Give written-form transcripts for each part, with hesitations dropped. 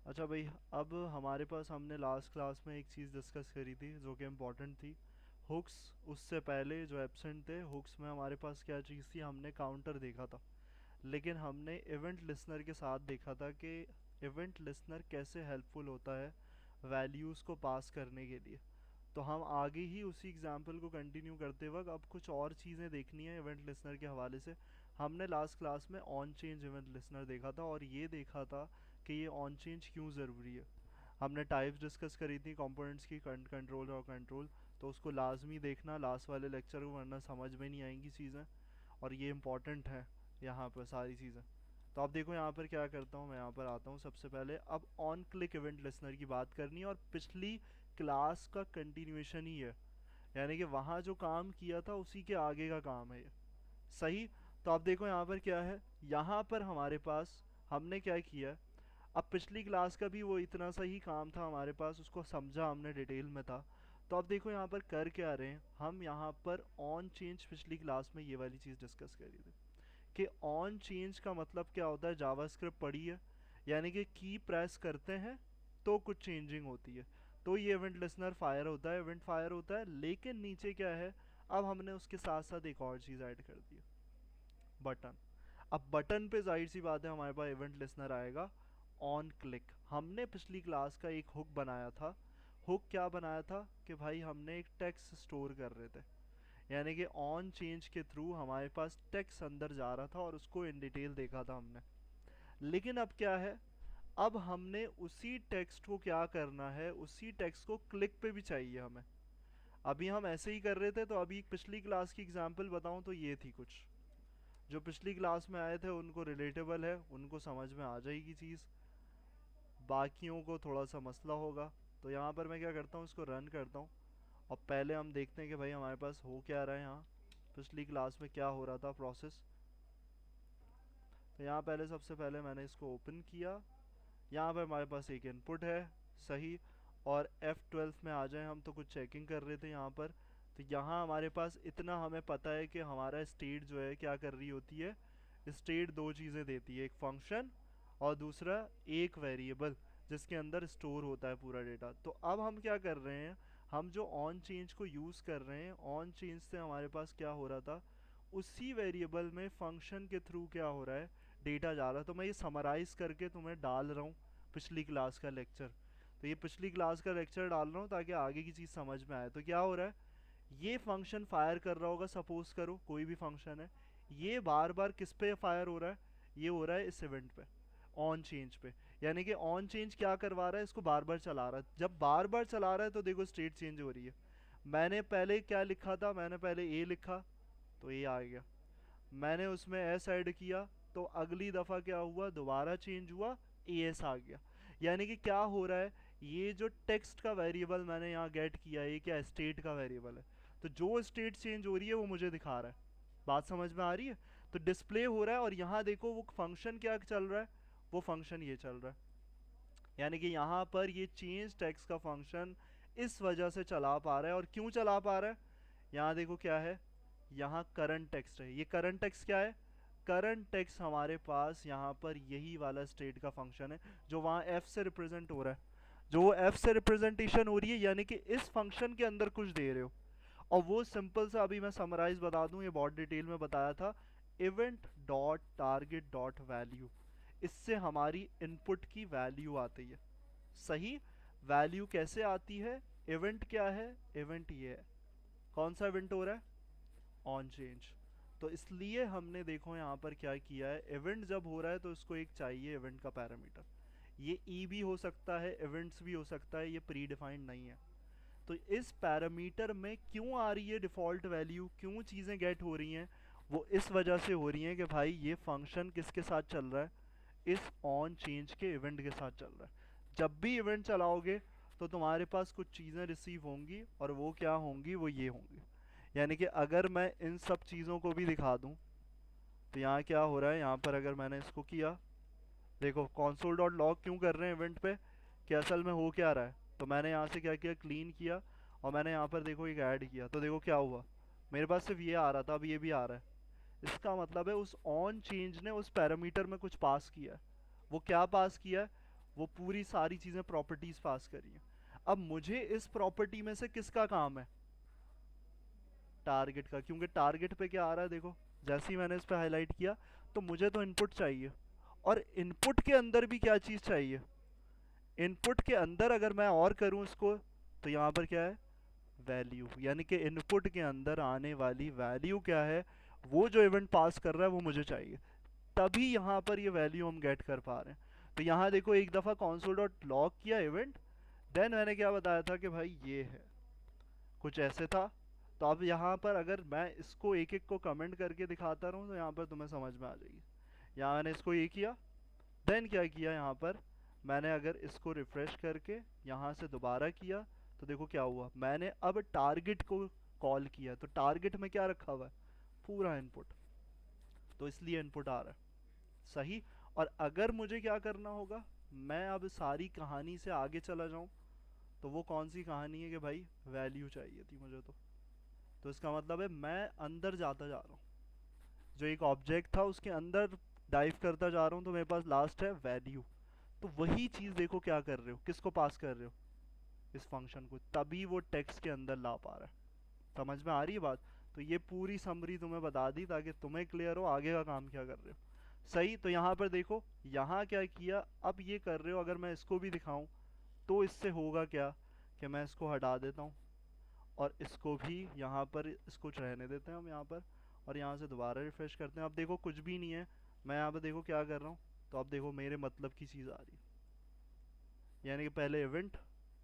अच्छा भाई, अब हमारे पास हमने लास्ट क्लास में एक चीज़ डिस्कस करी थी जो कि इम्पोर्टेंट थी। हुक्स। उससे पहले जो एब्सेंट थे हुक्स में हमारे पास क्या चीज़ थी, हमने काउंटर देखा था। लेकिन हमने इवेंट लिसनर के साथ देखा था कि इवेंट लिसनर कैसे हेल्पफुल होता है वैल्यूज़ को पास करने के लिए। तो हम आगे ही उसी एग्जाम्पल को कंटिन्यू करते वक्त अब कुछ और चीज़ें देखनी है इवेंट लिसनर के हवाले से। हमने लास्ट क्लास में ऑन चेंज इवेंट लिसनर देखा था और ये देखा था कि ये ऑन चेंज क्यों ज़रूरी है। हमने टाइप्स डिस्कस करी थी कंपोनेंट्स की, कंट्रोल और कंट्रोल। तो उसको लाजमी देखना लास्ट वाले लेक्चर को, वरना समझ में नहीं आएंगी चीज़ें। और ये इंपॉर्टेंट है यहाँ पर सारी चीज़ें। तो अब देखो यहाँ पर क्या करता हूँ, मैं यहाँ पर आता हूँ। सबसे पहले अब ऑन क्लिक इवेंट लिसनर की बात करनी है और पिछली क्लास का कंटिन्यूएशन ही है। यानी कि वहाँ जो काम किया था उसी के आगे का काम है ये। सही। तो अब देखो यहाँ पर क्या है, यहाँ पर हमारे पास हमने क्या किया है। अब पिछली क्लास का भी वो इतना सा ही काम था हमारे पास, उसको समझा हमने, डिटेल में था। तो अब देखो यहाँ पर कर क्या रहे हैं हम, यहाँ पर ऑन चेंज पिछली क्लास में ये वाली चीज़ डिस्कस करी थी कि ऑन चेंज का मतलब क्या होता है। जावास्क्रिप्ट पढ़ी है, यानी कि की प्रेस करते हैं तो कुछ चेंजिंग होती है। तो ये इवेंट लिसनर फायर होता है, इवेंट फायर होता है। लेकिन नीचे क्या है, अब हमने उसके साथ साथ एक और चीज़ ऐड कर दी है, बटन। अब बटन पे जाहिर सी बात है हमारे पास इवेंट लिसनर आएगा ऑन क्लिक। हमने पिछली क्लास का एक हुक बनाया था। हुक क्या बनाया था कि भाई हमने एक टेक्स्ट स्टोर कर रहे थे, यानी कि ऑन चेंज के थ्रू हमारे पास टेक्स्ट अंदर जा रहा था और उसको इन डिटेल देखा था हमने। लेकिन अब क्या है, अब हमने उसी टेक्स्ट को क्या करना है, उसी टेक्स्ट को क्लिक पे भी चाहिए हमें। अभी हम ऐसे ही कर रहे थे, तो अभी पिछली क्लास की एग्जांपल बताऊं तो ये थी कुछ जो पिछली क्लास में आए थे, उनको रिलेटेबल है, उनको समझ में आ जाएगी चीज़। बाकियों को थोड़ा सा मसला होगा। तो यहाँ पर मैं क्या करता हूँ, इसको रन करता हूँ और पहले हम देखते हैं कि भाई हमारे पास हो क्या रहा है यहाँ, पिछली क्लास में क्या हो रहा था प्रोसेस। तो यहाँ पहले सबसे पहले मैंने इसको ओपन किया। यहाँ पर हमारे पास एक इनपुट है, सही। और F12 में आ जाए हम, तो कुछ चेकिंग कर रहे थे यहाँ पर। तो यहाँ हमारे पास इतना हमें पता है कि हमारा स्टेट जो है क्या कर रही होती है। स्टेट दो चीज़ें देती है, एक फंक्शन और दूसरा एक वेरिएबल जिसके अंदर स्टोर होता है पूरा डेटा। तो अब हम क्या कर रहे हैं, हम जो ऑन चेंज को यूज़ कर रहे हैं, ऑन चेंज से हमारे पास क्या हो रहा था, उसी वेरिएबल में फंक्शन के थ्रू क्या हो रहा है, डेटा जा रहा है। तो मैं ये समराइज करके तुम्हें डाल रहा हूँ पिछली क्लास का लेक्चर। तो ये पिछली क्लास का लेक्चर डाल रहा हूँ ताकि आगे की चीज़ समझ में आए। तो क्या हो रहा है, ये फंक्शन फायर कर रहा होगा, सपोज करो कोई भी फंक्शन है। ये बार बार किस पे फायर हो रहा है, ये हो रहा है इस इवेंट पे, ऑन चेंज पे। यानी कि ऑन चेंज क्या करवा रहा है, इसको बार बार चला रहा है। जब बार बार चला रहा है तो देखो स्टेट चेंज हो रही है। मैंने पहले क्या लिखा था, मैंने पहले ए लिखा तो ए आ गया। मैंने उसमें एस ऐड किया तो अगली दफ़ा क्या हुआ, दोबारा चेंज हुआ, ए एस आ गया। यानी कि क्या हो रहा है, ये जो टेक्स्ट का वेरिएबल मैंने यहाँ गेट किया है, ये क्या स्टेट का वेरिएबल है। तो जो स्टेट चेंज हो रही है वो मुझे दिखा रहा है। बात समझ में आ रही है। तो डिस्प्ले हो रहा है और यहाँ देखो वो फंक्शन क्या चल रहा है, वो फंक्शन ये चल रहा है। यानी कि यहाँ पर ये चेंज टेक्स्ट का फंक्शन इस वजह से चला पा रहा है। और क्यों चला पा रहा है, यहाँ देखो क्या है, यहाँ करंट टेक्स्ट है। ये करंट टेक्स्ट क्या है, करंट टेक्स्ट हमारे पास यहाँ पर यही वाला स्टेट का फंक्शन है जो वहाँ एफ से रिप्रेजेंट हो रहा है। जो एफ से रिप्रेजेंटेशन हो रही है, यानी कि इस फंक्शन के अंदर कुछ दे रहे हो। और वो सिंपल सा अभी मैं समराइज बता दूं, ये बहुत डिटेल में बताया था। Event dot target dot value, इससे हमारी इनपुट की वैल्यू आती है। सही। वैल्यू कैसे आती है, इवेंट क्या है, इवेंट ये है। कौन सा इवेंट हो रहा है, ऑन चेंज। तो इसलिए हमने देखो यहाँ पर क्या किया है, इवेंट जब हो रहा है तो इसको एक चाहिए इवेंट का पैरामीटर। ये ई भी हो सकता है, इवेंट्स भी हो सकता है, ये प्री डिफाइंड नहीं है। तो इस पैरामीटर में क्यों आ रही है डिफ़ॉल्ट वैल्यू, क्यों चीज़ें गेट हो रही हैं, वो इस वजह से हो रही हैं कि भाई ये फंक्शन किसके साथ चल रहा है, इस ऑन चेंज के इवेंट के साथ चल रहा है। जब भी इवेंट चलाओगे तो तुम्हारे पास कुछ चीज़ें रिसीव होंगी और वो क्या होंगी, वो ये होंगी। यानी कि अगर मैं इन सब चीज़ों को भी दिखा दूं, तो यहाँ क्या हो रहा है, यहाँ पर अगर मैंने इसको किया, देखो कॉन्सोल डॉट लॉग क्यों कर रहे हैं इवेंट पे, कि असल में हो क्या रहा है। तो मैंने यहाँ से क्या किया, क्लीन किया और मैंने यहाँ पर देखो एक ऐड किया। तो देखो क्या हुआ, मेरे पास सिर्फ ये आ रहा था, अब ये भी आ रहा है। इसका मतलब है उस ऑन चेंज ने उस पैरामीटर में कुछ पास किया है। वो क्या पास किया है, वो पूरी सारी चीज़ें प्रॉपर्टीज पास करी हैं। अब मुझे इस प्रॉपर्टी में से किसका काम है? टारगेट का, क्योंकि टारगेट पे क्या आ रहा है देखो, जैसे ही मैंने इस पे हाईलाइट किया, तो मुझे तो इनपुट चाहिए, और इनपुट के अंदर भी क्या चीज़ चाहिए? इनपुट के अंदर अगर मैं और करूं इसको, तो यहाँ पर क्या है? वैल्यू, यानी कि इनपुट के अंदर आने वाली वैल्यू क्या है, वो जो इवेंट पास कर रहा है वो मुझे चाहिए, तभी यहाँ पर ये वैल्यू हम गेट कर पा रहे हैं। तो यहाँ देखो, एक दफ़ा console डॉट लॉग किया इवेंट, देन मैंने क्या बताया था कि भाई ये है, कुछ ऐसे था। तो अब यहाँ पर अगर मैं इसको एक एक को कमेंट करके दिखाता रहूँ, तो यहाँ पर तुम्हें समझ में आ जाएगी। यहाँ मैंने इसको ये किया, देन क्या किया यहाँ पर, मैंने अगर इसको रिफ्रेश करके यहाँ से दोबारा किया, तो देखो क्या हुआ, मैंने अब टारगेट को कॉल किया, तो टारगेट में क्या रखा हुआ है? पूरा इनपुट, तो इसलिए इनपुट आ रहा है। सही। और अगर मुझे क्या करना होगा, मैं अब सारी कहानी से आगे चला जाऊं, तो वो कौन सी कहानी है कि भाई वैल्यू चाहिए थी मुझे, तो इसका मतलब है मैं अंदर जाता जा रहा हूँ, जो एक ऑब्जेक्ट था उसके अंदर डाइव करता जा रहा हूँ, तो मेरे पास लास्ट है वैल्यू। तो वही चीज़ देखो क्या कर रहे हो, किसको पास कर रहे हो? इस फंक्शन को, तभी वो टेक्स्ट के अंदर ला पा रहा है। समझ में आ रही है बात? तो ये पूरी समरी तुम्हें बता दी ताकि तुम्हें क्लियर हो आगे का काम क्या कर रहे हो। सही। तो यहाँ पर देखो, यहाँ क्या किया, अब ये कर रहे हो, अगर मैं इसको भी दिखाऊं, तो इससे होगा क्या कि मैं इसको हटा देता हूँ, और इसको भी यहाँ पर इसको रहने देते हैं हम यहाँ पर, और यहाँ से दोबारा रिफ्रेश करते हैं। अब देखो कुछ भी नहीं है, मैं यहाँ पर देखो क्या कर रहा हूँ, तो अब देखो मेरे मतलब की चीज़ आ रही है, यानी कि पहले इवेंट,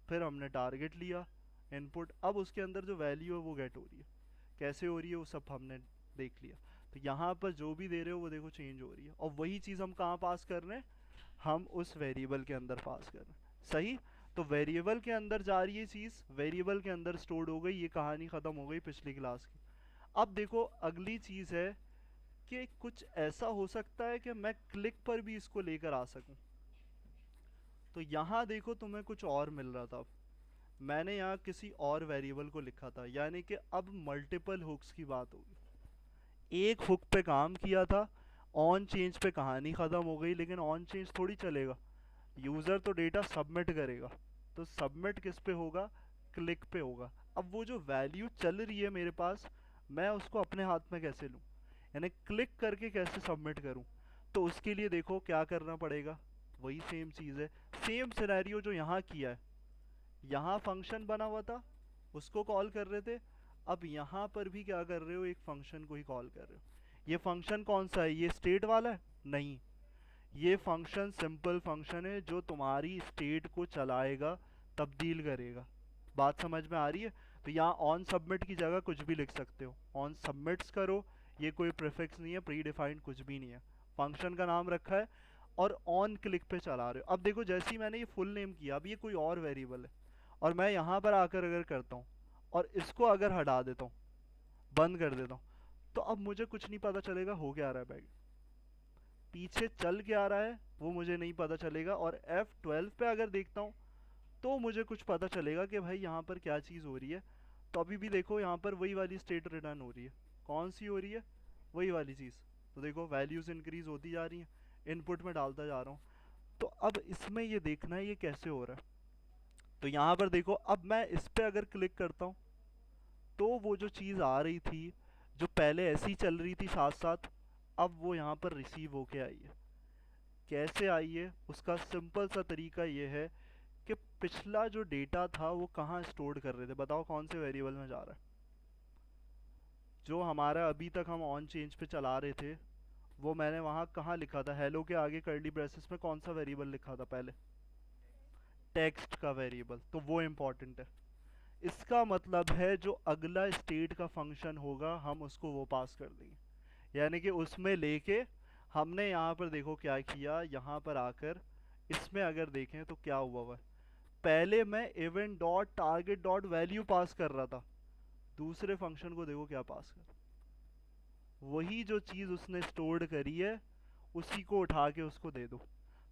फिर हमने टारगेट लिया, इनपुट, अब उसके अंदर जो वैल्यू है वो गेट हो रही है। कैसे हो रही है वो सब हमने देख लिया। तो यहाँ पर जो भी दे रहे हो वो देखो चेंज हो रही है, और वही चीज़ हम कहाँ पास कर रहे हैं? हम उस वेरिएबल के अंदर पास कर रहे हैं। सही। तो वेरिएबल के अंदर जा रही है चीज़, वेरिएबल के अंदर स्टोर्ड हो गई, ये कहानी ख़त्म हो गई पिछली क्लास की। अब देखो अगली चीज़ है कि कुछ ऐसा हो सकता है कि मैं क्लिक पर भी इसको लेकर आ सकूं। तो यहाँ देखो तुम्हें कुछ और मिल रहा था, अब मैंने यहाँ किसी और वेरिएबल को लिखा था, यानी कि अब मल्टीपल हुक्स की बात होगी। एक हुक पे काम किया था, ऑन चेंज पे कहानी ख़त्म हो गई, लेकिन ऑन चेंज थोड़ी चलेगा, यूज़र तो डेटा सबमिट करेगा, तो सबमिट किस पे होगा? क्लिक पे होगा। अब वो जो वैल्यू चल रही है मेरे पास, मैं उसको अपने हाथ में कैसे लूँ, यानी क्लिक करके कैसे सबमिट करूँ? तो उसके लिए देखो क्या करना पड़ेगा, वही सेम चीज़ है, सेम सिनेरियो जो यहाँ किया है। यहाँ फंक्शन बना हुआ था, उसको कॉल कर रहे थे, अब यहाँ पर भी क्या कर रहे हो, एक फंक्शन को ही कॉल कर रहे हो। ये फंक्शन कौन सा है? ये स्टेट वाला है? नहीं, ये फंक्शन सिंपल फंक्शन है जो तुम्हारी स्टेट को चलाएगा, तब्दील करेगा। बात समझ में आ रही है? तो यहाँ ऑन सबमिट की जगह कुछ भी लिख सकते हो, ऑन सबमिट्स करो, ये कोई प्रीफिक्स नहीं है, प्री डिफाइंड कुछ भी नहीं है, फंक्शन का नाम रखा है, और ऑन क्लिक पे चला रहे हो। अब देखो जैसे ही मैंने ये फुल नेम किया, अब ये कोई और वेरिएबल है, और मैं यहाँ पर आकर अगर करता हूँ, और इसको अगर हटा देता हूँ, बंद कर देता हूँ, तो अब मुझे कुछ नहीं पता चलेगा हो क्या रहा है बैग, पीछे चल के आ रहा है वो मुझे नहीं पता चलेगा। और F12 पे अगर देखता हूँ, तो मुझे कुछ पता चलेगा कि भाई यहाँ पर क्या चीज़ हो रही है। तो अभी भी देखो यहाँ पर वही वाली स्टेट रिटर्न हो रही है, कौन सी हो रही है? वही वाली चीज़। तो देखो वैल्यूज़ इंक्रीज होती जा रही हैं, इनपुट में डालता जा रहा हूँ। तो अब इसमें ये देखना है ये कैसे हो रहा है। तो यहाँ पर देखो, अब मैं इस पर अगर क्लिक करता हूँ, तो वो जो चीज़ आ रही थी, जो पहले ऐसी चल रही थी साथ साथ, अब वो यहाँ पर रिसीव होके आई है। कैसे आई है? उसका सिंपल सा तरीका ये है कि पिछला जो डेटा था वो कहाँ स्टोर कर रहे थे, बताओ कौन से वेरिएबल में जा रहा है? जो हमारा अभी तक हम ऑन चेंज पे चला रहे थे, वो मैंने वहाँ कहाँ लिखा था? हेलो के आगे कर्ली ब्रेसेस में कौन सा वेरिएबल लिखा था पहले? टेक्स्ट का वेरिएबल, तो वो इम्पोर्टेंट है। इसका मतलब है जो अगला स्टेट का फंक्शन होगा हम उसको वो पास कर देंगे, यानी कि उसमें लेके हमने यहाँ पर देखो क्या किया, यहाँ पर आकर इसमें अगर देखें तो क्या हुआ हुआ है, पहले मैं event dot target dot value pass कर रहा था, दूसरे फंक्शन को देखो क्या पास कर, वही जो चीज़ उसने स्टोर्ड करी है उसी को उठा के उसको दे दो।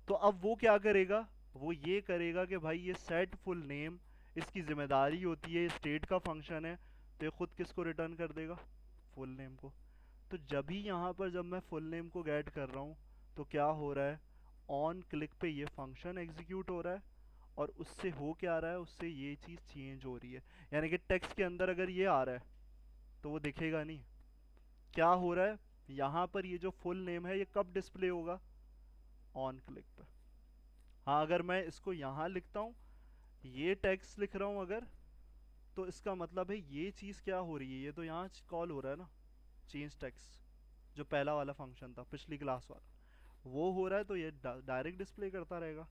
तो अब वो क्या करेगा? वो ये करेगा कि भाई ये सेट फुल नेम इसकी जिम्मेदारी होती है, स्टेट का फंक्शन है, तो ये खुद किसको रिटर्न कर देगा? फुल नेम को। तो जब ही यहाँ पर जब मैं फुल नेम को गेट कर रहा हूँ, तो क्या हो रहा है? ऑन क्लिक पे ये फंक्शन एग्जीक्यूट हो रहा है, और उससे हो क्या रहा है, उससे ये चीज़ चेंज हो रही है। यानी कि टेक्स्ट के अंदर अगर ये आ रहा है तो वो दिखेगा नहीं। क्या हो रहा है, यहाँ पर ये जो फुल नेम है ये कब डिस्प्ले होगा, ऑन क्लिक पे। हाँ, अगर मैं इसको यहाँ लिखता हूँ, ये टेक्स्ट लिख रहा हूँ अगर, तो इसका मतलब है ये चीज़ क्या हो रही है, ये तो यहाँ कॉल हो रहा है ना, चेंज टेक्स्ट, जो पहला वाला फंक्शन था पिछली क्लास वाला, वो हो रहा है, तो ये डायरेक्ट डिस्प्ले करता रहेगा।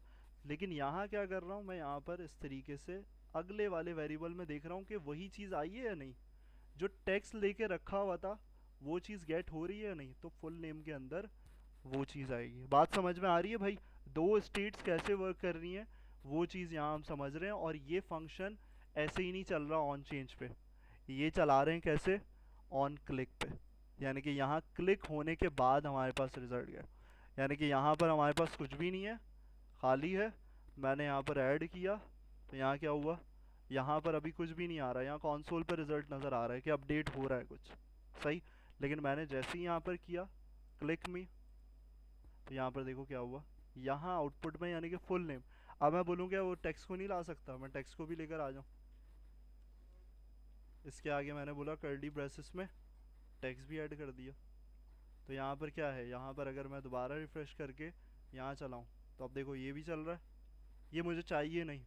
लेकिन यहाँ क्या कर रहा हूँ मैं, यहाँ पर इस तरीके से अगले वाले वेरिएबल में देख रहा हूँ कि वही चीज़ आई है या नहीं, जो टेक्स्ट लेके रखा हुआ था वो चीज़ गेट हो रही है या नहीं, तो फुल नेम के अंदर वो चीज़ आएगी। बात समझ में आ रही है भाई, दो स्टेट्स कैसे वर्क कर रही हैं वो चीज़ यहाँ हम समझ रहे हैं। और ये फंक्शन ऐसे ही नहीं चल रहा ऑन चेंज पे, ये चला रहे हैं कैसे, ऑन क्लिक पे। यानी कि यहाँ क्लिक होने के बाद हमारे पास रिजल्ट गया, यानी कि यहाँ पर हमारे पास कुछ भी नहीं है, खाली है। मैंने यहाँ पर ऐड किया तो यहाँ क्या हुआ, यहाँ पर अभी कुछ भी नहीं आ रहा है, यहाँ कंसोल पर रिजल्ट नज़र आ रहा है कि अपडेट हो रहा है कुछ, सही। लेकिन मैंने जैसे ही यहाँ पर किया क्लिक मी, तो यहाँ पर देखो क्या हुआ, यहाँ आउटपुट में यानी कि फुल नेम। अब मैं बोलूँ क्या वो टेक्स्ट को नहीं ला सकता, मैं टेक्स्ट को भी लेकर आ जाऊँ। इसके आगे मैंने बोला कर्ली ब्रेसेस में टेक्स्ट भी ऐड कर दिया। तो यहाँ पर क्या है, यहाँ पर अगर मैं दोबारा रिफ्रेश करके यहाँ चलाऊँ, तो अब देखो ये भी चल रहा है, ये मुझे चाहिए नहीं,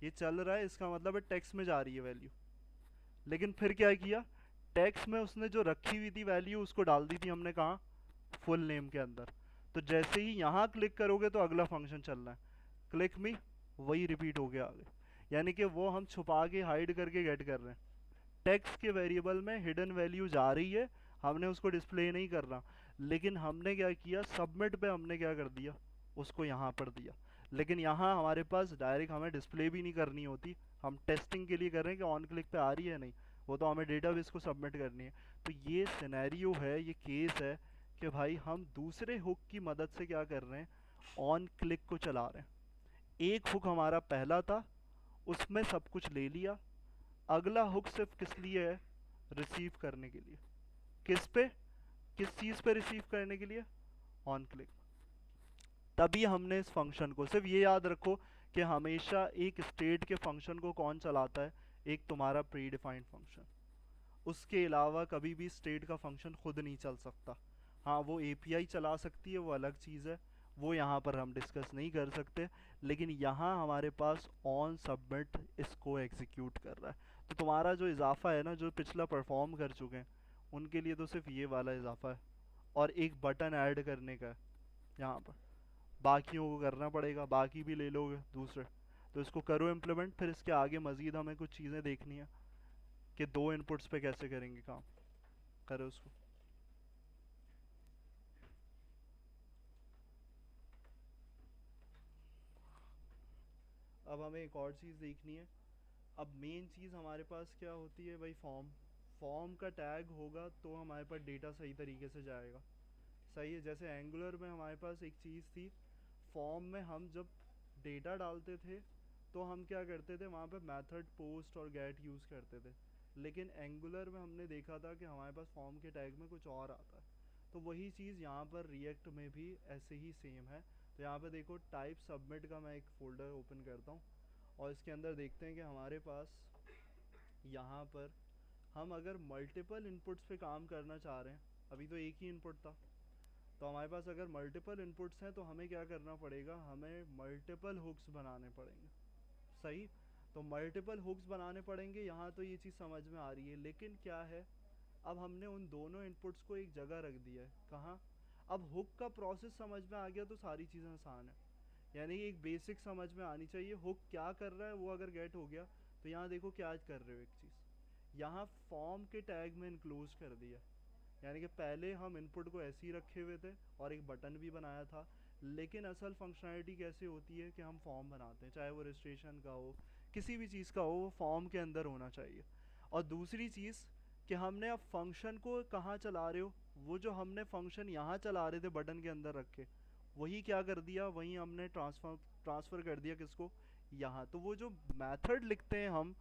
ये चल रहा है, इसका मतलब है टेक्स्ट में जा रही है वैल्यू। लेकिन फिर क्या किया, टेक्स्ट में उसने जो रखी हुई थी वैल्यू उसको डाल दी थी हमने कहाँ, फुल नेम के अंदर। तो जैसे ही यहाँ क्लिक करोगे तो अगला फंक्शन चल रहा है, क्लिक मी, वही रिपीट हो गया आगे। यानी कि वो हम छुपा के हाइड करके गेट कर रहे हैं, टेक्स्ट के वेरिएबल में हिडन वैल्यू जा रही है, हमने उसको डिस्प्ले नहीं कर रहा। लेकिन हमने क्या किया, सबमिट पे हमने क्या कर दिया, उसको यहाँ पर दिया। लेकिन यहाँ हमारे पास डायरेक्ट हमें डिस्प्ले भी नहीं करनी होती, हम टेस्टिंग के लिए कर रहे हैं कि ऑन क्लिक पे आ रही है नहीं, वो तो हमें डेटाबेस को सबमिट करनी है। तो ये सिनेरियो है, ये केस है कि भाई हम दूसरे हुक की मदद से क्या कर रहे हैं, ऑन क्लिक को चला रहे हैं। एक हुक हमारा पहला था, उसमें सब कुछ ले लिया, अगला हुक सिर्फ किस लिए है, रिसीव करने के लिए। किस पे, किस चीज़ पे रिसीव करने के लिए, ऑन क्लिक। तभी हमने इस फंक्शन को, सिर्फ ये याद रखो कि हमेशा एक स्टेट के फंक्शन को कौन चलाता है, एक तुम्हारा प्री डिफाइंड फंक्शन। उसके अलावा कभी भी स्टेट का फंक्शन खुद नहीं चल सकता। हाँ, वो एपीआई चला सकती है, वो अलग चीज़ है, वो यहाँ पर हम डिस्कस नहीं कर सकते। लेकिन यहाँ हमारे पास ऑन सबमिट इसको एग्जीक्यूट कर रहा है। तो तुम्हारा जो इजाफा है ना, जो पिछला परफॉर्म कर चुके हैं उनके लिए तो सिर्फ ये वाला इजाफा है, और एक बटन ऐड करने का है यहाँ पर। बाकियों को करना पड़ेगा, बाकी भी ले लोगे दूसरे, तो इसको करो इम्प्लीमेंट। फिर इसके आगे मज़ीद हमें कुछ चीज़ें देखनी है कि दो इनपुट्स पे कैसे करेंगे काम, करो उसको। अब हमें एक और चीज़ देखनी है। अब मेन चीज़ हमारे पास क्या होती है भाई, फॉर्म। फॉर्म का टैग होगा तो हमारे पास डेटा सही तरीके से जाएगा, सही है। जैसे एंगुलर में हमारे पास एक चीज़ थी, फॉर्म में हम जब डेटा डालते थे तो हम क्या करते थे, वहाँ पे मेथड पोस्ट और गेट यूज़ करते थे। लेकिन एंगुलर में हमने देखा था कि हमारे पास फॉर्म के टैग में कुछ और आता है। तो वही चीज़ यहाँ पर रिएक्ट में भी ऐसे ही सेम है। तो यहाँ पे देखो टाइप सबमिट का मैं एक फ़ोल्डर ओपन करता हूँ, और इसके अंदर देखते हैं कि हमारे पास यहाँ पर हम अगर मल्टीपल इनपुट्स पे काम करना चाह रहे हैं, अभी तो एक ही इनपुट था, तो हमारे पास अगर मल्टीपल इनपुट्स हैं तो हमें क्या करना पड़ेगा, हमें मल्टीपल हुक्स बनाने पड़ेंगे, सही। तो मल्टीपल हुक्स बनाने पड़ेंगे, यहाँ तो ये चीज़ समझ में आ रही है। लेकिन क्या है, अब हमने उन दोनों इनपुट्स को एक जगह रख दिया है, कहाँ, अब हुक का प्रोसेस समझ में आ गया तो सारी चीज़ें आसान है। यानी एक बेसिक समझ में आनी चाहिए, हुक क्या कर रहा है वो अगर गेट हो गया, तो यहाँ देखो क्या कर रहे हो, एक चीज़ यहाँ फॉर्म के टैग में इनक्लूज कर दिया। यानी कि पहले हम इनपुट को ऐसे ही रखे हुए थे और एक बटन भी बनाया था, लेकिन असल फंक्शनैलिटी कैसे होती है कि हम फॉर्म बनाते हैं, चाहे वो रजिस्ट्रेशन का हो, किसी भी चीज़ का हो, वो फॉर्म के अंदर होना चाहिए। और दूसरी चीज़ कि हमने अब फंक्शन को कहाँ चला रहे हो, वो जो हमने फंक्शन यहाँ चला रहे थे बटन के अंदर रख के, वही क्या कर दिया, वही हमने ट्रांसफ़र कर दिया किसको, यहाँ। तो वो जो मेथड लिखते हैं हम,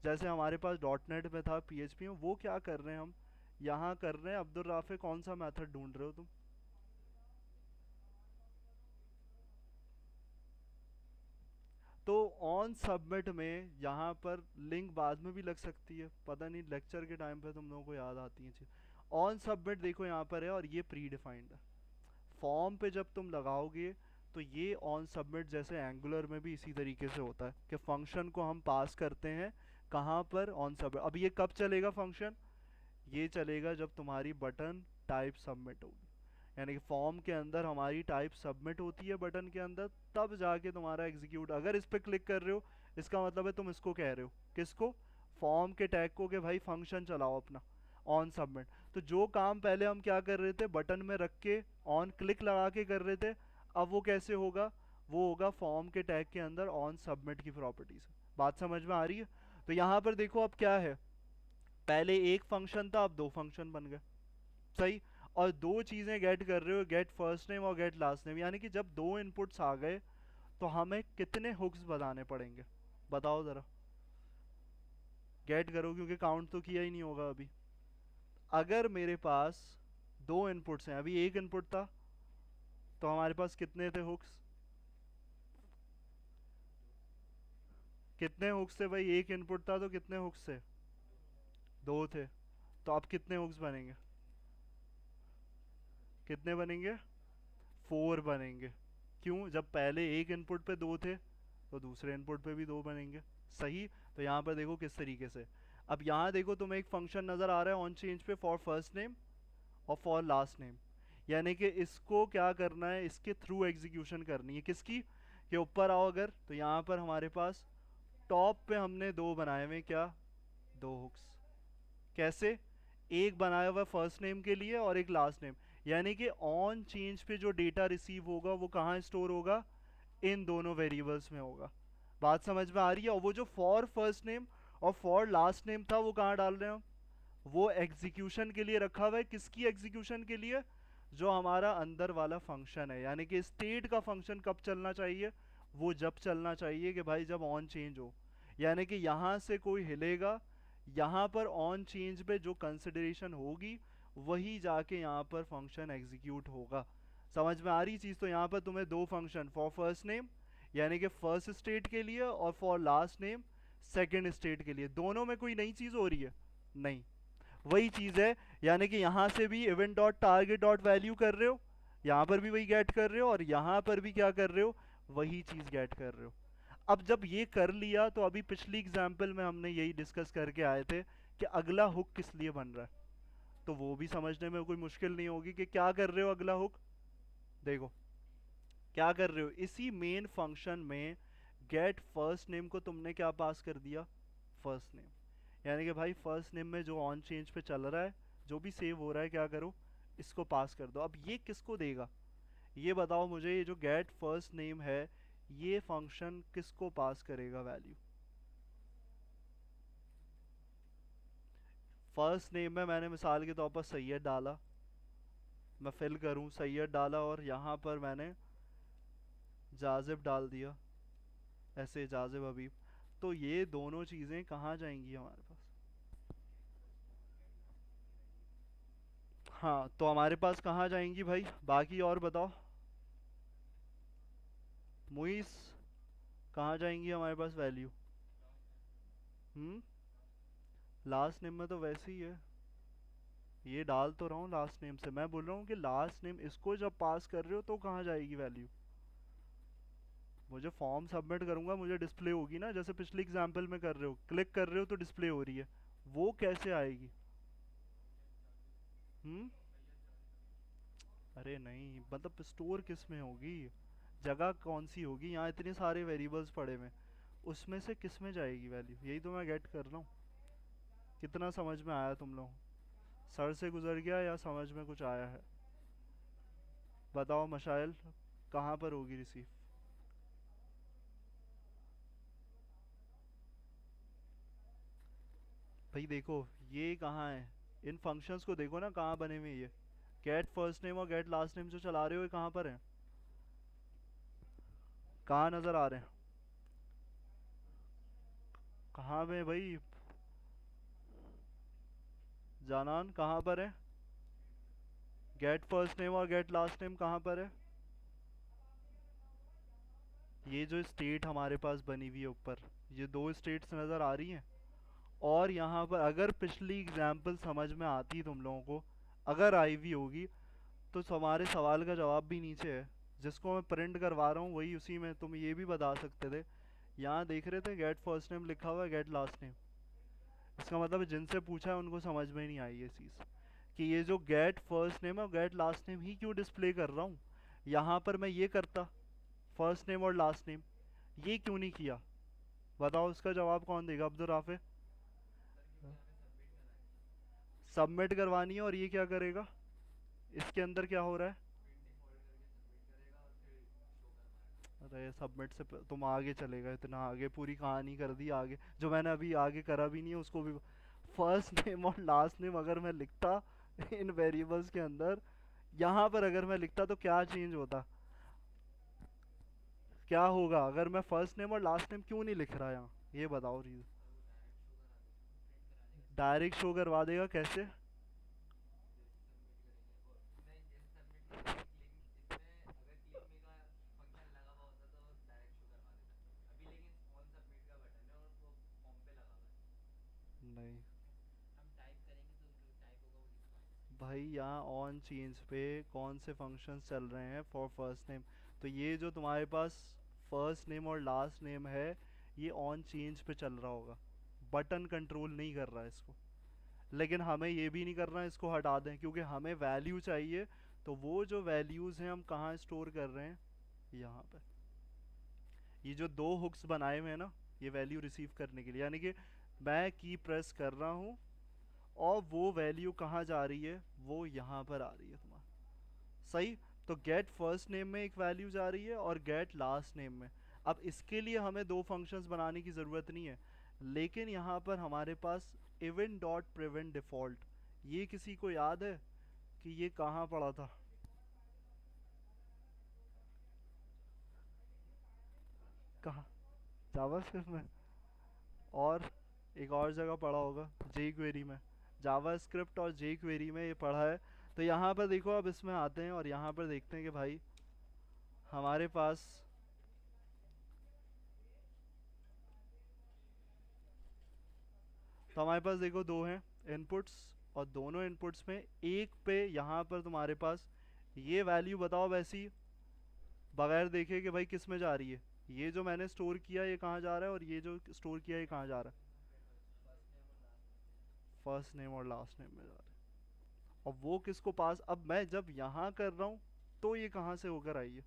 जैसे हमारे पास डॉट नेट में था, पीएचपी में, वो क्या कर रहे हैं हम यहाँ कर रहे हैं। अब्दुल राफे कौन सा मेथड ढूंढ रहे हो तुम, तो ऑन सबमिट में यहाँ पर लिंक बाद में भी लग सकती है, पता नहीं लेक्चर के टाइम पे तुम लोगों को याद आती है चीज़। ऑन सबमिट देखो यहाँ पर है और ये प्री डिफाइंड है। फॉर्म पे जब तुम लगाओगे तो ये ऑन सबमिट जैसे एंगुलर में भी इसी तरीके से होता है कि फंक्शन को हम पास करते हैं कहाँ पर, ऑन सबमिट। अब ये कब चलेगा फंक्शन, ये चलेगा जब तुम्हारी बटन टाइप सबमिट होगी, यानी कि फॉर्म के अंदर हमारी टाइप सबमिट होती है बटन के अंदर, तब जाके तुम्हारा एग्जीक्यूट। अगर इस पर क्लिक कर रहे हो इसका मतलब है तुम इसको कह रहे हो, किसको, फॉर्म के टैग को, कि भाई फंक्शन चलाओ अपना ऑन सबमिट। तो जो काम पहले हम क्या कर रहे थे, बटन में रख के ऑन क्लिक लगा के कर रहे थे, अब वो कैसे होगा, वो होगा फॉर्म के टैग के अंदर ऑन सबमिट की प्रॉपर्टीज। बात समझ में आ रही है। तो यहाँ पर देखो अब क्या है, पहले एक फंक्शन था अब दो फंक्शन बन गए, सही। और दो चीजें गेट कर रहे हो, गेट फर्स्ट नेम और गेट लास्ट नेम, यानी कि जब दो इनपुट्स आ गए तो हमें कितने हुक्स बनाने पड़ेंगे, बताओ जरा, गेट करो, क्योंकि काउंट तो किया ही नहीं होगा अभी। अगर मेरे पास दो इनपुट्स हैं, अभी एक इनपुट था, तो हमारे पास कितने थे हुक्स, कितने हुक्स थे भाई, एक इनपुट था तो कितने हुक्स थे, दो थे। तो अब कितने हुक्स बनेंगे, कितने बनेंगे, फोर बनेंगे। क्यों, जब पहले एक इनपुट पे दो थे तो दूसरे इनपुट पे भी दो बनेंगे, सही। तो यहाँ पर देखो किस तरीके से, अब यहाँ देखो तुम्हें एक फंक्शन नजर आ रहा है ऑन चेंज पे, फॉर फर्स्ट नेम और फॉर लास्ट नेम, यानी कि इसको क्या करना है, इसके थ्रू एग्जीक्यूशन करनी है, किसकी, के ऊपर आओ अगर, तो यहाँ पर हमारे पास टॉप पे हमने दो बनाए हुए, क्या, दो हुक्स। कैसे, एक बनाया हुआ फर्स्ट नेम के लिए और एक लास्ट नेम, यानी कि ऑन चेंज पे जो डेटा रिसीव होगा वो कहाँ स्टोर होगा, इन दोनों वेरिएबल्स में होगा। बात समझ में आ रही है। और वो जो फॉर फर्स्ट नेम और फॉर लास्ट नेम था वो कहाँ डाल रहे हैं हम, वो एग्जीक्यूशन के लिए रखा हुआ है, किसकी एग्जीक्यूशन के लिए, जो हमारा अंदर वाला फंक्शन है, यानी कि स्टेट का फंक्शन कब चलना चाहिए, वो जब चलना चाहिए कि भाई जब ऑन चेंज हो, यानी कि यहाँ से कोई हिलेगा, यहाँ पर ऑन चेंज पे जो कंसिडरेशन होगी वही जाके यहाँ पर फंक्शन एग्जीक्यूट होगा। समझ में आ रही चीज़। तो यहाँ पर तुम्हें दो फंक्शन, फॉर फर्स्ट नेम यानी कि फर्स्ट स्टेट के लिए, और for last name second state के लिए, दोनों में कोई नई चीज़ हो रही है, नहीं, वही चीज़ है। यानी कि यहाँ से भी event dot target dot value कर रहे हो, यहाँ पर भी वही गेट कर रहे हो, और यहाँ पर भी क्या कर रहे हो, वही चीज़ गेट कर रहे हो। अब जब ये कर लिया तो अभी पिछली एग्जाम्पल में हमने यही डिस्कस करके आए थे कि अगला हुक किस लिए बन रहा है, तो वो भी समझने में कोई मुश्किल नहीं होगी कि क्या कर रहे हो अगला हुक। देखो क्या कर रहे हो, इसी मेन फंक्शन में गेट फर्स्ट नेम को तुमने क्या पास कर दिया, फर्स्ट नेम, यानी कि भाई फर्स्ट नेम में जो ऑन चेंज पे चल रहा है, जो भी सेव हो रहा है, क्या करो, इसको पास कर दो। अब ये किसको देगा, ये बताओ मुझे, ये जो गेट फर्स्ट नेम है ये फंक्शन किसको पास करेगा वैल्यू। फर्स्ट नेम में मैंने मिसाल के तौर पर सैयद डाला, मैं फिल करूं सैयद डाला, और यहाँ पर मैंने जाजिब डाल दिया, ऐसे जाजिब हबीब। तो ये दोनों चीज़ें कहाँ जाएंगी हमारे पास, हाँ तो हमारे पास कहाँ जाएंगी भाई, बाकी और बताओ, मुइस कहाँ जाएंगी हमारे पास वैल्यू, हम्म, लास्ट नेम में तो वैसे ही है, ये डाल तो रहा हूँ लास्ट नेम से, मैं बोल रहा हूँ कि लास्ट नेम इसको जब पास कर रहे हो तो कहाँ जाएगी वैल्यू, मुझे फॉर्म सबमिट करूंगा मुझे डिस्प्ले होगी ना, जैसे पिछले एग्जाम्पल में कर रहे हो, क्लिक कर रहे हो तो डिस्प्ले हो रही है, वो कैसे आएगी, हम्म, अरे नहीं मतलब स्टोर किस में होगी, जगह कौन सी होगी, यहाँ इतने सारे वेरिएबल्स पड़े हुए, उसमें से किस में जाएगी वैल्यू, यही तो मैं गेट कर रहा हूँ। कितना समझ में आया तुम लोग, सर से गुजर गया या समझ में कुछ आया है, बताओ मशाइल, कहाँ पर होगी रिसीव, भाई देखो ये कहाँ है, इन फंक्शंस को देखो ना कहाँ बने हुए हैं ये, गेट फर्स्ट नेम और गेट लास्ट नेम जो चला रहे हो ये कहाँ पर है, कहाँ नज़र आ रहे हैं, कहाँ में भाई, जानान कहाँ पर है, गेट फर्स्ट नेम और गेट लास्ट नेम कहाँ पर है, ये जो स्टेट हमारे पास बनी हुई है ऊपर, ये दो स्टेट्स नज़र आ रही हैं। और यहाँ पर अगर पिछली एग्जाम्पल समझ में आती तुम लोगों को, अगर आई हुई होगी, तो हमारे सवाल का जवाब भी नीचे है। जिसको मैं प्रिंट करवा रहा हूँ वही उसी में तुम ये भी बता सकते थे। यहाँ देख रहे थे गेट फर्स्ट नेम लिखा हुआ है, गेट लास्ट नेम। इसका मतलब है जिनसे पूछा है उनको समझ में नहीं आई ये चीज़, कि ये जो गेट फर्स्ट नेम है और गेट लास्ट नेम ही क्यों डिस्प्ले कर रहा हूँ। यहाँ पर मैं ये करता, फर्स्ट नेम और लास्ट नेम, ये क्यों नहीं किया। बताओ इसका जवाब कौन देगा, अब्दुल राफे। सबमिट करवानी है, और ये क्या करेगा, इसके अंदर क्या हो रहा है। अरे सबमिट से तुम आगे चलेगा, इतना आगे पूरी कहानी कर दी आगे, जो मैंने अभी आगे करा भी नहीं है उसको भी। फर्स्ट नेम और लास्ट नेम अगर मैं लिखता इन वेरिएबल्स के अंदर, यहाँ पर अगर मैं लिखता तो क्या चेंज होता, क्या होगा अगर मैं फर्स्ट नेम और लास्ट नेम क्यों नहीं लिख रहा यहाँ, ये बताओ रीजन। डायरेक्ट शो करवा देगा, कैसे। नहीं भाई, यहाँ ऑन चेंज पे कौन से फंक्शंस चल रहे हैं फॉर फर्स्ट नेम, तो ये जो तुम्हारे पास फर्स्ट नेम और लास्ट नेम है, ये ऑन चेंज पे चल रहा होगा। बटन कंट्रोल नहीं कर रहा है इसको। लेकिन हमें ये भी नहीं करना है इसको हटा दें, क्योंकि हमें वैल्यू चाहिए। तो वो जो वैल्यूज़ हैं हम कहाँ स्टोर कर रहे हैं, यहाँ पे। ये जो दो हुक्स बनाए हुए हैं ना, ये वैल्यू रिसीव करने के लिए, यानी कि मैं की प्रेस कर रहा हूँ और वो वैल्यू कहाँ जा रही है, वो यहाँ पर आ रही है तुम्हारा। सही। तो गेट फर्स्ट नेम में एक वैल्यू जा रही है और गेट लास्ट नेम में। अब इसके लिए हमें दो फंक्शंस बनाने की ज़रूरत नहीं है, लेकिन यहाँ पर हमारे पास इवेंट डॉट प्रिवेंट डिफ़ॉल्ट, ये किसी को याद है कि ये कहाँ पड़ा था। कहाँ, जावास्क्रिप्ट में। और एक और जगह पढ़ा होगा, जे क्वेरी में। जावास्क्रिप्ट और जे क्वेरी में ये पढ़ा है। तो यहाँ पर देखो, अब इसमें आते हैं और यहाँ पर देखते हैं कि भाई हमारे पास, तो हमारे पास देखो दो हैं इनपुट्स, और दोनों इनपुट्स में एक पे यहाँ पर तुम्हारे पास ये वैल्यू बताओ वैसी, बगैर देखे कि भाई किस में जा रही है। ये जो मैंने स्टोर किया ये कहाँ जा रहा है, और ये जो स्टोर किया ये कहाँ जा रहा है, फर्स्ट नेम और लास्ट नेम में जा रहा है। और वो किसको पास, अब मैं जब यहाँ कर रहा हूँ तो ये कहाँ से होकर आई है,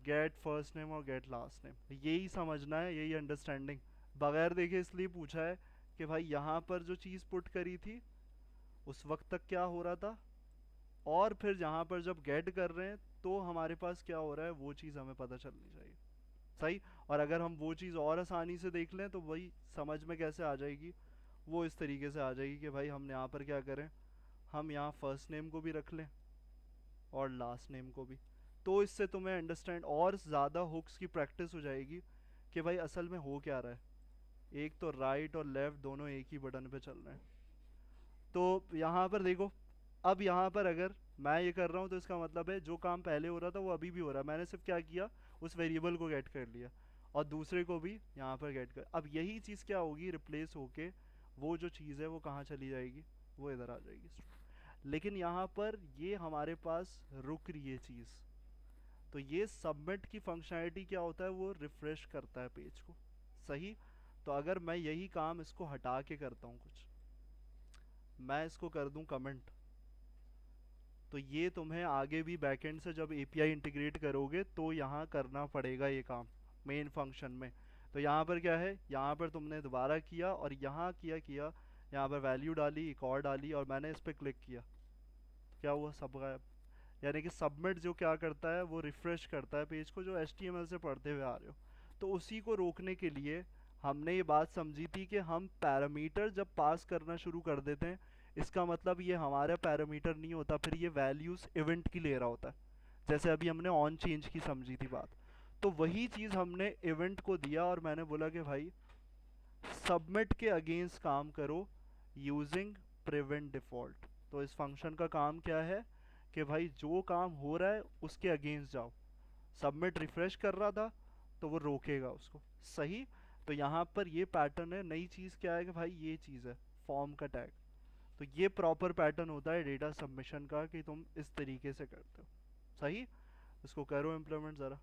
गेट फर्स्ट नेम और गेट लास्ट नेम। यही समझना है, यही अंडरस्टैंडिंग। बगैर देखे इसलिए पूछा है कि भाई यहाँ पर जो चीज़ पुट करी थी उस वक्त तक क्या हो रहा था, और फिर यहाँ पर जब गेट कर रहे हैं तो हमारे पास क्या हो रहा है, वो चीज़ हमें पता चलनी चाहिए। सही। और अगर हम वो चीज़ और आसानी से देख लें तो वही समझ में कैसे आ जाएगी, वो इस तरीके से आ जाएगी कि भाई हम यहाँ पर क्या करें, हम यहाँ फर्स्ट नेम को भी रख लें और लास्ट नेम को भी। तो इससे तुम्हें अंडरस्टैंड और ज़्यादा हुक्स की प्रैक्टिस हो जाएगी कि भाई असल में हो क्या रहा है। एक तो राइट और लेफ़्ट दोनों एक ही बटन पे चल रहे हैं। तो यहाँ पर देखो, अब यहाँ पर अगर मैं ये कर रहा हूँ तो इसका मतलब है जो काम पहले हो रहा था वो अभी भी हो रहा है। मैंने सिर्फ क्या किया, उस वेरिएबल को गेट कर लिया और दूसरे को भी यहाँ पर गेट कर। अब यही चीज़ क्या होगी, रिप्लेस होके वो जो चीज़ है वो कहाँ चली जाएगी, वो इधर आ जाएगी। लेकिन यहाँ पर ये हमारे पास रुक रही है चीज़। तो ये सबमिट की फंक्शनैलिटी क्या होता है, वो रिफ्रेश करता है पेज को। सही। तो अगर मैं यही काम इसको हटा के करता हूँ कुछ, मैं इसको कर दूँ कमेंट, तो ये तुम्हें आगे भी बैकएंड से जब एपीआई इंटीग्रेट करोगे तो यहाँ करना पड़ेगा ये काम मेन फंक्शन में। तो यहाँ पर क्या है, यहाँ पर तुमने दोबारा किया और यहाँ किया, यहाँ पर वैल्यू डाली, एक और डाली, और मैंने इस पर क्लिक किया, तो क्या हुआ, सब गायब। यानी कि सबमिट जो क्या करता है वो रिफ्रेश करता है पेज को, जो एचटीएमएल से पढ़ते हुए आ रहे हो। तो उसी को रोकने के लिए हमने ये बात समझी थी कि हम पैरामीटर जब पास करना शुरू कर देते हैं, इसका मतलब ये हमारा पैरामीटर नहीं होता, फिर ये वैल्यूज़ इवेंट की ले रहा होता है। जैसे अभी हमने ऑन चेंज की समझी थी बात, तो वही चीज़ हमने इवेंट को दिया और मैंने बोला कि भाई सबमिट के अगेंस्ट काम करो यूजिंग प्रिवेंट डिफ़ॉल्ट। तो इस फंक्शन का काम क्या है कि भाई जो काम हो रहा है उसके अगेंस्ट जाओ। सबमिट रिफ्रेश कर रहा था तो वो रोकेगा उसको। सही। तो यहाँ पर ये पैटर्न है। नई चीज़ क्या है कि भाई ये चीज़ है फॉर्म का टैग। तो ये प्रॉपर पैटर्न होता है डेटा सबमिशन का कि तुम इस तरीके से करते हो। सही। इसको करो इम्प्लीमेंट ज़रा।